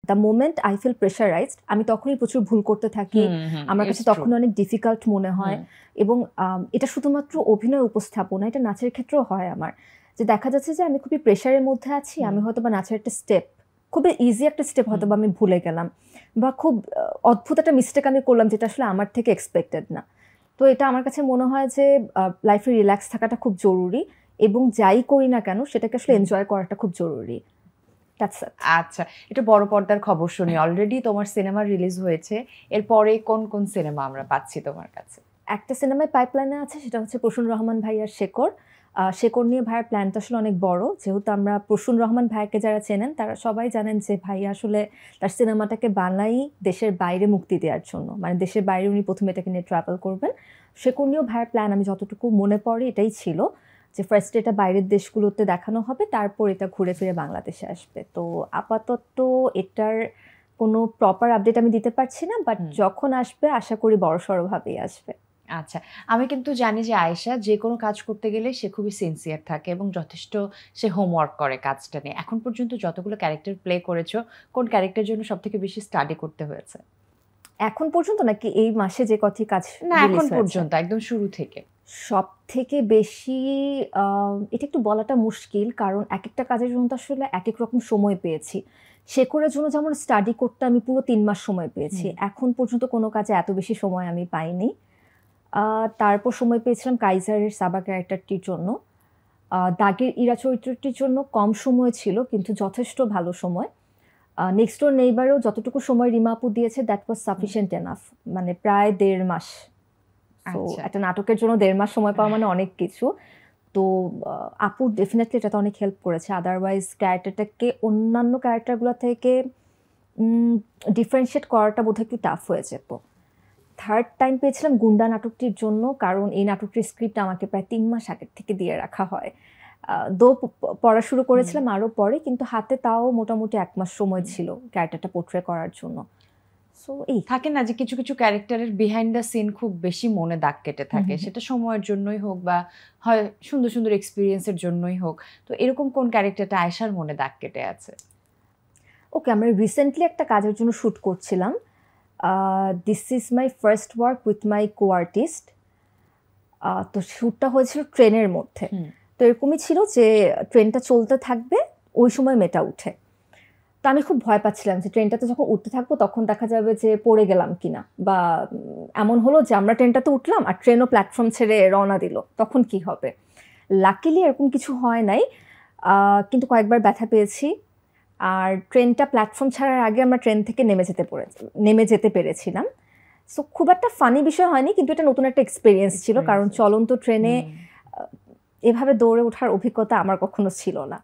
The moment I feel pressurised আমি তখনই প্রচুর ভুল করতে থাকি, আমার কাছে তখন অনেক ডিফিকাল্ট মনে হয়। এবং এটা শুধুমাত্র অভিনয় উপস্থাপনা, এটা নাচের ক্ষেত্রেও হয় আমার, যে দেখা যাচ্ছে যে আমি খুবই প্রেশারের মধ্যে আছি, আমি হয়তো বা নাচের একটা স্টেপ, খুবই ইজি একটা স্টেপ হয়তো বা আমি ভুলে গেলাম, বা খুব অদ্ভুত একটা মিস্টেক আমি করলাম যেটা আসলে আমার থেকে এক্সপেক্টেড না। তো এটা আমার কাছে মনে হয় যে লাইফে রিল্যাক্স থাকাটা খুব জরুরি, এবং যাই করি না কেন সেটাকে আসলে এনজয় করাটা খুব জরুরি। আচ্ছা, এটা বড় পর্দার খবর শুনি, অলরেডি তোমার সিনেমা রিলিজ হয়েছে, এরপরে কোন কোন সিনেমা আমরা পাচ্ছি তোমার কাছে? একটা সিনেমায় পাইপলাইনে আছে, সেটা হচ্ছে প্রসূন রহমান ভাইয়ার শেকড়। শেকড় নিয়ে ভাইয়ের প্ল্যানটা আসলে অনেক বড়, যেহেতু আমরা প্রসূন রহমান ভাইয়াকে যারা চেনেন তারা সবাই জানেন যে ভাইয়া আসলে তার সিনেমাটাকে বানাই দেশের বাইরে মুক্তি দেওয়ার জন্য, মানে দেশের বাইরে উনি প্রথমে এটাকে নিয়ে ট্রাভেল করবেন। শেকড় নিয়েও ভাইয়ের প্ল্যান আমি যতটুকু মনে পড়ে এটাই ছিল, যে ফার্স্ট এটা বাইরের দেশগুলোতে দেখানো হবে, তারপর এটা ঘুরে ফিরে বাংলাদেশে আসবে। তো আপাতত এটার কোনো প্রপার আপডেট আমি দিতে পারছি না, বাট যখন আসবে আশা করি বড়সড়ভাবেই আসবে। আচ্ছা, আমি কিন্তু জানি যে আয়েশা যে কোনো কাজ করতে গেলে সে খুবই সিনসিয়ার থাকে এবং যথেষ্ট সে হোমওয়ার্ক করে কাজটা নিয়ে। এখন পর্যন্ত যতগুলো ক্যারেক্টার প্লে করেছো, কোন ক্যারেক্টারের জন্য সবথেকে বেশি স্টাডি করতে হয়েছে? এখন পর্যন্ত নাকি এই মাসে যে কটি কাজ? না, এখন পর্যন্ত, একদম শুরু থেকে। সব থেকে বেশি এটা একটু বলাটা মুশকিল, কারণ এক একটা কাজের জন্য তো আসলে এক এক রকম সময় পেয়েছি। শেকড়ের জন্য যেমন স্টাডি করতে আমি পুরো 3 মাস সময় পেয়েছি, এখন পর্যন্ত কোনো কাজে এত বেশি সময় আমি পাইনি। তারপর সময় পেয়েছিলাম কাইজারের সাবা ক্যারেক্টারটির জন্য। দাগের ইরা চরিত্রটির জন্য কম সময় ছিল, কিন্তু যথেষ্ট ভালো সময়। নেক্সট ডোর নেইবারও যতটুকু সময় রিমা আপু দিয়েছে দ্যাট ওয়াজ সাফিসিয়েন্ট এনাফ, মানে প্রায় 1.5 মাস। তো একটা নাটকের জন্য 1.5 মাস সময় পাওয়া মানে অনেক কিছু। তো আপু ডেফিনেটলি এটাতে অনেক হেল্প করেছে, আদারওয়াইজ ক্যারেক্টারটাকে অন্যান্য ক্যারেক্টারগুলো থেকে ডিফারেন্সিয়েট করাটা বোধহয় একটু টাফ হয়ে যেত। থার্ড টাইম পেয়েছিলাম গুন্ডা নাটকটির জন্য, কারণ এই নাটকটির স্ক্রিপ্ট আমাকে প্রায় 3 মাস আগের থেকে দিয়ে রাখা হয়। পড়া শুরু করেছিলাম আরও পরে, কিন্তু হাতে তাও মোটামুটি 1 মাস সময় ছিল ক্যারেক্টারটা পোর্ট্রে করার জন্য। সো এই থাকে না যে কিছু কিছু ক্যারেক্টারের বিহাইন্ড দ্য সিন খুব বেশি মনে দাগ কেটে থাকে, সেটা সময়ের জন্যই হোক বা হয় সুন্দর সুন্দর এক্সপিরিয়েন্সের জন্যই হোক। তো এরকম কোন ক্যারেক্টারটা আয়েশার মনে দাগ কেটে আছে? ওকে, আমরা রিসেন্টলি একটা কাজের জন্য শ্যুট করছিলাম, this is my first work with my co artist. তো শ্যুটটা হয়েছিল ট্রেনের মধ্যে। তো এরকমই ছিল যে ট্রেনটা চলতে থাকবে, ওই সময় মেয়েটা উঠে। তো আমি খুব ভয় পাচ্ছিলাম যে ট্রেনটাতে যখন উঠতে থাকবো তখন দেখা যাবে যে পড়ে গেলাম কিনা, বা এমন হলো যে আমরা ট্রেনটাতে উঠলাম আর ট্রেনও প্ল্যাটফর্ম ছেড়ে রওনা দিল, তখন কি হবে। লাকিলি এরকম কিছু হয় নাই, কিন্তু কয়েকবার ব্যথা পেয়েছি। আর ট্রেনটা প্ল্যাটফর্ম ছাড়ার আগে আমরা ট্রেন থেকে নেমে যেতে পেরেছিলাম। সো খুব একটা ফানি বিষয় হয়নি, কিন্তু এটা নতুন একটা এক্সপিরিয়েন্স ছিল, কারণ চলন্ত ট্রেনে এভাবে দৌড়ে ওঠার অভিজ্ঞতা আমার কখনো ছিল না।